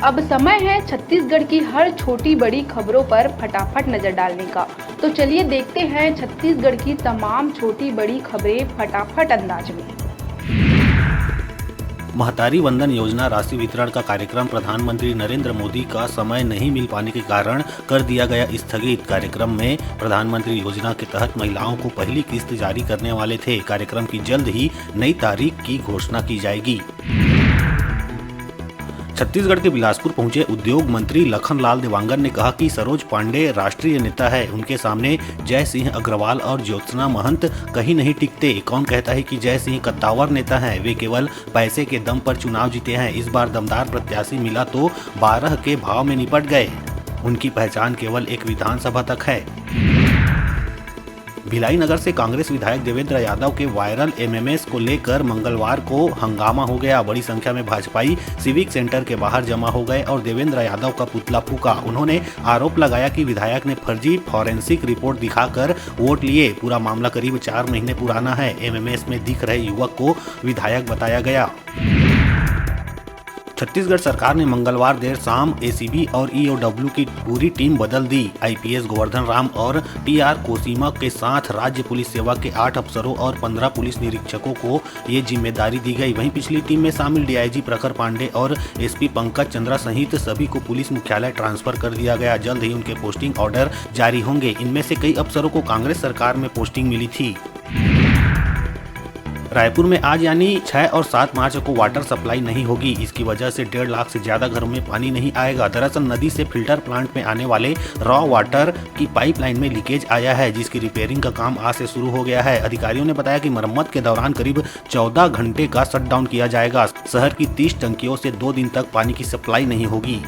अब समय है छत्तीसगढ़ की हर छोटी बड़ी खबरों पर फटाफट नजर डालने का। तो चलिए देखते हैं छत्तीसगढ़ की तमाम छोटी बड़ी खबरें फटाफट अंदाज में। महतारी वंदन योजना राशि वितरण का कार्यक्रम प्रधानमंत्री नरेंद्र मोदी का समय नहीं मिल पाने के कारण कर दिया गया स्थगित। कार्यक्रम में प्रधानमंत्री योजना के तहत महिलाओं को पहली किस्त जारी करने वाले थे। कार्यक्रम की जल्द ही नई तारीख की घोषणा की जाएगी। छत्तीसगढ़ के बिलासपुर पहुंचे उद्योग मंत्री लखनलाल देवांगन ने कहा कि सरोज पांडे राष्ट्रीय नेता है, उनके सामने जय सिंह अग्रवाल और ज्योत्सना महंत कहीं नहीं टिकते। कौन कहता है कि जय सिंह कद्दावर नेता है? वे केवल पैसे के दम पर चुनाव जीते हैं। इस बार दमदार प्रत्याशी मिला तो 12 के भाव में निपट गए। उनकी पहचान केवल एक विधानसभा तक है। भिलाई नगर से कांग्रेस विधायक देवेंद्र यादव के वायरल एमएमएस को लेकर मंगलवार को हंगामा हो गया। बड़ी संख्या में भाजपाई सिविक सेंटर के बाहर जमा हो गए और देवेंद्र यादव का पुतला फूंका। उन्होंने आरोप लगाया कि विधायक ने फर्जी फॉरेंसिक रिपोर्ट दिखाकर वोट लिए। पूरा मामला करीब 4 महीने पुराना है। एमएमएस में दिख रहे युवक को विधायक बताया गया। छत्तीसगढ़ सरकार ने मंगलवार देर शाम एसीबी और ईओडब्ल्यू की पूरी टीम बदल दी। आईपीएस गोवर्धन राम और टीआर कोसीमा के साथ राज्य पुलिस सेवा के 8 अफसरों और 15 पुलिस निरीक्षकों को ये जिम्मेदारी दी गई। वहीं पिछली टीम में शामिल डीआईजी प्रखर पांडे और एसपी पंकज चंद्रा सहित सभी को पुलिस मुख्यालय ट्रांसफर कर दिया गया। जल्द ही उनके पोस्टिंग ऑर्डर जारी होंगे। इनमें से कई अफसरों को कांग्रेस सरकार में पोस्टिंग मिली थी। रायपुर में आज यानी 6 और 7 मार्च को वाटर सप्लाई नहीं होगी। इसकी वजह से 1.5 लाख से ज्यादा घरों में पानी नहीं आएगा। दरअसल नदी से फिल्टर प्लांट में आने वाले रॉ वाटर की पाइपलाइन में लीकेज आया है, जिसकी रिपेयरिंग का काम आज से शुरू हो गया है। अधिकारियों ने बताया कि मरम्मत के दौरान करीब 14 घंटे का शटडाउन किया जाएगा। शहर की 30 टंकियों से 2 दिन तक पानी की सप्लाई नहीं होगी।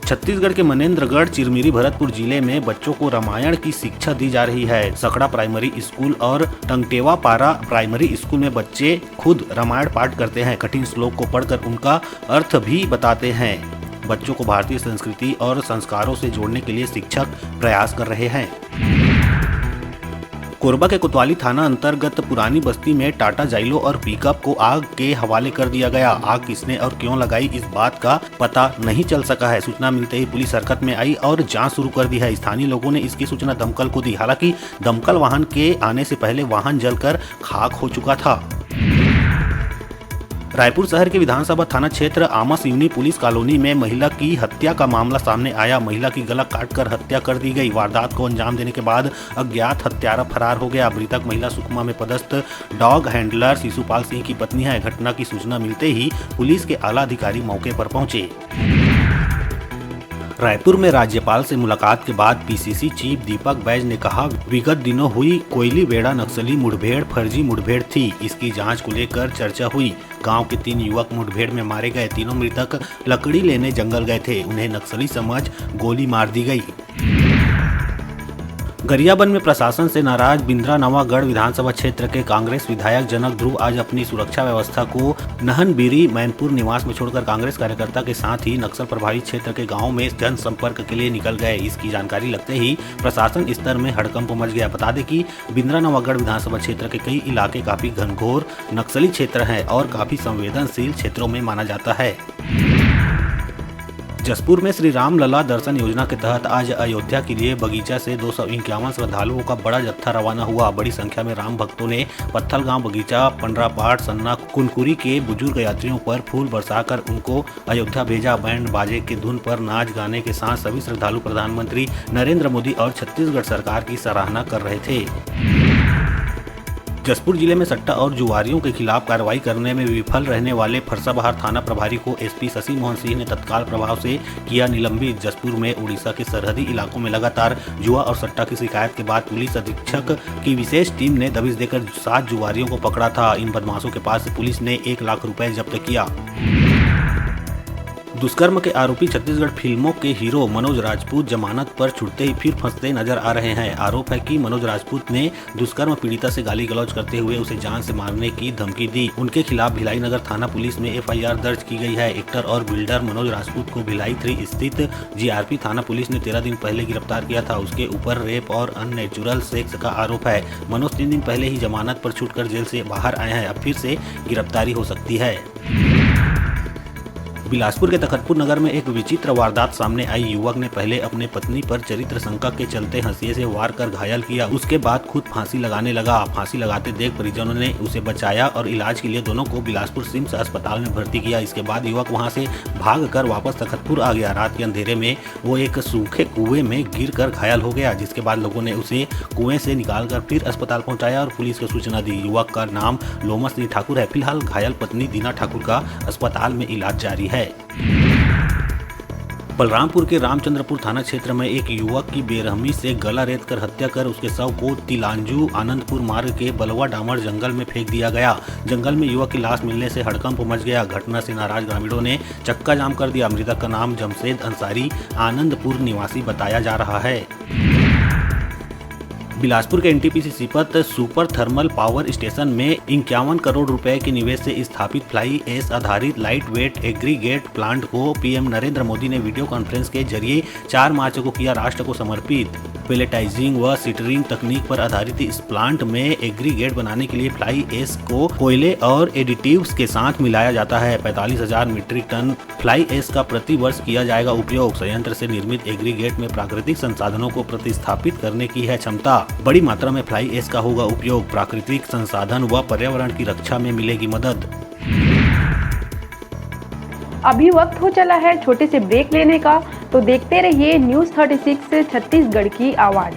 छत्तीसगढ़ के मनेन्द्रगढ़, चिरमिरी, भरतपुर जिले में बच्चों को रामायण की शिक्षा दी जा रही है। सकड़ा प्राइमरी स्कूल और टंगटेवा पारा प्राइमरी स्कूल में बच्चे खुद रामायण पाठ करते हैं। कठिन श्लोक को पढ़कर उनका अर्थ भी बताते हैं। बच्चों को भारतीय संस्कृति और संस्कारों से जोड़ने के लिए शिक्षक प्रयास कर रहे हैं। कोरबा के कोतवाली थाना अंतर्गत पुरानी बस्ती में टाटा जाइलो और पिकअप को आग के हवाले कर दिया गया। आग किसने और क्यों लगाई, इस बात का पता नहीं चल सका है। सूचना मिलते ही पुलिस हरकत में आई और जांच शुरू कर दी है। स्थानीय लोगों ने इसकी सूचना दमकल को दी। हालांकि दमकल वाहन के आने से पहले वाहन जलकर खाक हो चुका था। रायपुर शहर के विधानसभा थाना क्षेत्र आमासिवनी पुलिस कॉलोनी में महिला की हत्या का मामला सामने आया। महिला की गला काटकर हत्या कर दी गई। वारदात को अंजाम देने के बाद अज्ञात हत्यारा फरार हो गया। मृतक महिला सुकमा में पदस्थ डॉग हैंडलर शिशुपाल सिंह की पत्नी है। घटना की सूचना मिलते ही पुलिस के आला अधिकारी मौके पर पहुंचे। रायपुर में राज्यपाल से मुलाकात के बाद पीसीसी चीफ दीपक बैज ने कहा, विगत दिनों हुई कोयलीबेड़ा नक्सली मुठभेड़ फर्जी मुठभेड़ थी। इसकी जांच को लेकर चर्चा हुई। गांव के 3 युवक मुठभेड़ में मारे गए। तीनों मृतक लकड़ी लेने जंगल गए थे। उन्हें नक्सली समझ गोली मार दी गई। गरियाबंद में प्रशासन से नाराज बिंद्रानवागढ़ विधानसभा क्षेत्र के कांग्रेस विधायक जनक ध्रुव आज अपनी सुरक्षा व्यवस्था को नहनबिरी मैनपुर निवास में छोड़कर कांग्रेस कार्यकर्ता के साथ ही नक्सल प्रभावित क्षेत्र के गांव में जनसंपर्क के लिए निकल गए। इसकी जानकारी लगते ही प्रशासन स्तर में हड़कंप मच गया। बता दें कि बिंद्रानवागढ़ विधानसभा क्षेत्र के कई इलाके काफी घनघोर नक्सली क्षेत्र है और काफी संवेदनशील क्षेत्रों में माना जाता है। जसपुर में श्री राम लला दर्शन योजना के तहत आज अयोध्या के लिए बगीचा से 251 श्रद्धालुओं का बड़ा जत्था रवाना हुआ। बड़ी संख्या में राम भक्तों ने पत्थलगांव, बगीचा, पंडरापाट, सन्ना, कुनकुरी के बुजुर्ग यात्रियों पर फूल बरसाकर उनको अयोध्या भेजा। बैंड बाजे की धुन पर नाच गाने के साथ सभी श्रद्धालु प्रधानमंत्री नरेंद्र मोदी और छत्तीसगढ़ सरकार की सराहना कर रहे थे। जसपुर जिले में सट्टा और जुआरियों के खिलाफ कार्रवाई करने में विफल रहने वाले फरसाबहार थाना प्रभारी को एसपी शशि मोहन सिंह ने तत्काल प्रभाव से किया निलंबित। जसपुर में उड़ीसा के सरहदी इलाकों में लगातार जुआ और सट्टा की शिकायत के बाद पुलिस अधीक्षक की विशेष टीम ने दबिश देकर 7 जुआरियों को पकड़ा था। इन बदमाशों के पास से पुलिस ने 1 लाख रुपए जब्त किया। दुष्कर्म के आरोपी छत्तीसगढ़ फिल्मों के हीरो मनोज राजपूत जमानत पर छूटते ही फिर फंसते नजर आ रहे हैं। आरोप है कि मनोज राजपूत ने दुष्कर्म पीड़िता से गाली गलौज करते हुए उसे जान से मारने की धमकी दी। उनके खिलाफ भिलाई नगर थाना पुलिस में एफआईआर दर्ज की गई है। एक्टर और बिल्डर मनोज राजपूत को भिलाई 3 स्थित जीआरपी थाना पुलिस ने 13 दिन पहले गिरफ्तार किया था। उसके ऊपर रेप और अननेचुरल सेक्स का आरोप है। मनोज 3 दिन पहले ही जमानत पर छूटकर जेल से बाहर आए हैं। अब फिर से गिरफ्तारी हो सकती है। बिलासपुर के तखतपुर नगर में एक विचित्र वारदात सामने आई। युवक ने पहले अपने पत्नी पर चरित्र शंका के चलते हंसिये से वार कर घायल किया। उसके बाद खुद फांसी लगाने लगा। फांसी लगाते देख परिजनों ने उसे बचाया और इलाज के लिए दोनों को बिलासपुर सिम्स अस्पताल में भर्ती किया। इसके बाद युवक वहां से भागकर वापस तखतपुर आ गया। रात के अंधेरे में वो एक सूखे कुएं में गिरकर घायल हो गया, जिसके बाद लोगों ने उसे कुएं से निकालकर फिर अस्पताल पहुंचाया और पुलिस को सूचना दी। युवक का नाम लोमा सिंह ठाकुर है। फिलहाल घायल पत्नी दीना ठाकुर का अस्पताल में इलाज जारी है। बलरामपुर के रामचंद्रपुर थाना क्षेत्र में एक युवक की बेरहमी से गला रेत कर हत्या कर उसके शव को तिलांजू आनंदपुर मार्ग के बलवा डामर जंगल में फेंक दिया गया। जंगल में युवक की लाश मिलने से हड़कंप मच गया। घटना से नाराज ग्रामीणों ने चक्का जाम कर दिया। मृतक का नाम जमशेद अंसारी आनंदपुर निवासी बताया जा रहा है। बिलासपुर के NTPC Sipat super thermal power station में 51 करोड़ रुपए के निवेश से स्थापित फ्लाई ऐश आधारित लाइट वेट एग्रीगेट प्लांट को पीएम नरेंद्र मोदी ने वीडियो कॉन्फ्रेंस के जरिए 4 मार्च को किया राष्ट्र को समर्पित। पेलेटाइजिंग व सिटरिंग तकनीक पर आधारित इस प्लांट में एग्रीगेट बनाने के लिए फ्लाई ऐश को कोयले और एडिटिव्स के साथ मिलाया जाता है। 45,000 मीट्रिक टन फ्लाई ऐश का प्रति वर्ष किया जाएगा उपयोग। संयंत्र से निर्मित एग्रीगेट में प्राकृतिक संसाधनों को प्रतिस्थापित करने की है क्षमता। बड़ी मात्रा में फ्लाई ऐश का होगा उपयोग। प्राकृतिक संसाधन व पर्यावरण की रक्षा में मिलेगी मदद। अभी वक्त हो चला है छोटे से ब्रेक लेने का, तो देखते रहिए न्यूज़ 36 छत्तीसगढ़ की आवाज़।